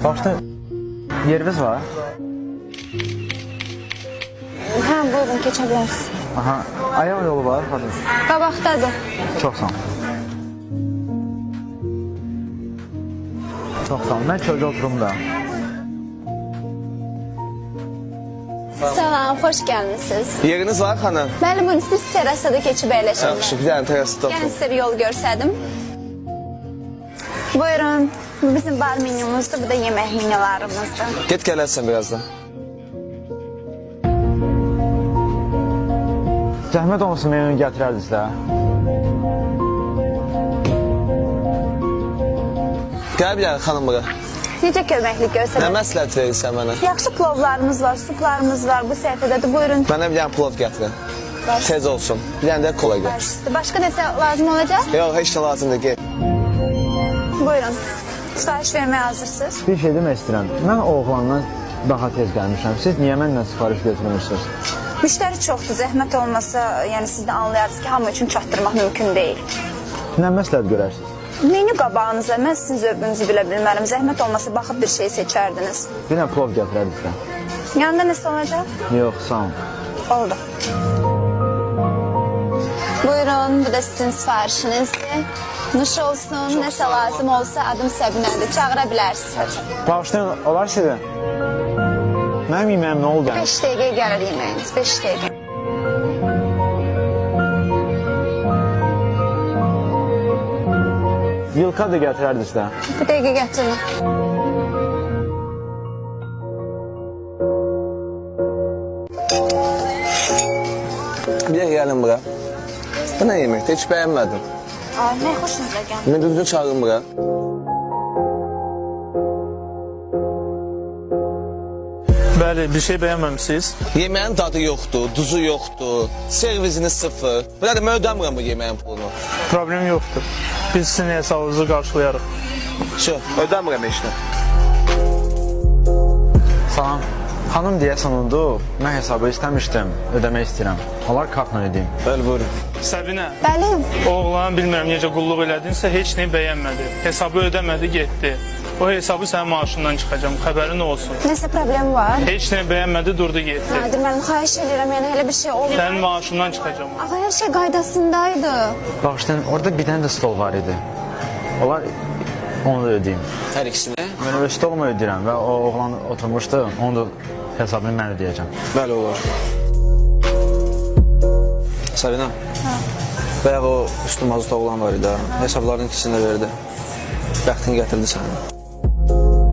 Başta yeriniz var. Hə, buyurun, keçə bilərsiniz. Aha, ayaq yolu var, hadi. Qabaqdadır. Çox sağ ol. Çox sağ ol. Mən kölgə oturum da. Salam, xoş gəlmisiniz. Yeriniz var xanım? Bəli, buyurun, siz terasda da keçib əyləşin. Yaxşı, bir dənə terasda Gəlin oturun. sizə bir yol görsədim. Buyurun, bu bizim bar menyumuzdur, bu da yemək menyalarımızdır. Get gələrsən birazdan. Zəhmət olmasın, menünü gətirərdiniz də. Gəl bir dənə xanım bura. Necə köməklik Nə görsədim? məsləhət verirsən mənə? Yaxşı plovlarımız var, suplarımız var, bu səhifədədir. Buyurun. Mənə bir dənə plov gətirin. Tez olsun. Bir dənə də kola gətir. Başqa nəsə lazım olacaq? Yox, heç nə lazım deyil. Get. Buyurun. Sifariş verməyə hazırsınız. Bir şey demək istəyirəm. Mən oğlandan daha tez gəlmişəm. Siz niyə məndən sifariş götürmürsünüz? Müştəri çoxdur, zəhmət olmasa, yəni siz də anlayarsınız ki, hamı üçün çatdırmaq mümkün deyil. Nə məsləhət görərsiniz? Menü qabağınıza, mən sizin zövqünüzü bilə bilmərəm. Zəhmət olmasa baxıb bir şey seçərdiniz. Bir dənə plov gətirərdiniz də. Yanında nəsə olacaq? Yox, sağ ol. Oldu. Buyurun, bu da sizin sifarişinizdir. Nuş olsun, nəsə lazım olsa adım Səbinədir. Çağıra bilərsiniz. Bağışlayın, olar sizə. Mənim yeməyim nə oldu? 5 dəqiqəyə gəlir yeməyiniz, 5 dəqiqə. Yılka da gətirərdiniz də. Bir dəqiqə gətirin. Bir də gəlin bura. Bu nə yeməkdir? Heç bəyənmədim. Ay, nə xoşunuza gəlir? Mən düzgün çağırın bura. Bəli, bir şey bəyənməmisiniz. Yeməyin dadı yoxdur, duzu yoxdur, servisiniz sıfır. Burada mən ödəmirəm bu yeməyin pulunu. Problem yoxdur. Biz sizin hesabınızı qarşılayarıq. Şu, ödəmirəm heç nə. Salam. Xanım deyəsən unudub. Mən hesabı istəmişdim. Ödəmək istəyirəm. Olar kartla ödəyim. Bəli, buyurun. Səbinə, Bəli, oğlan bilmirəm necə qulluq elədinsə heç nə bəyənmədi. Hesabı ödəmədi, getdi. O hesabı sənin maaşından çıxacam, xəbərin olsun. nəsə problem var? Heç nə bəyənmədi, durdu getdi. Nadir müəllim, xahiş edirəm, yəni elə bir şey olmur. Sənin maaşından çıxacam. Ağa, hər şey qaydasındaydı. Bağışlayın, orada bir dənə də stol var idi. Olar onu da ödəyim. Hər ikisini. Mən öyle stolumu ödəyirəm və o oğlan oturmuşdu. Onu da hesabını mən ödəyəcəm. Bəli, olur. Sabina. Bayaq o üstü mazut oğlan var idi. Hesabların ikisini də verdi. Bəxtin gətirdi səni.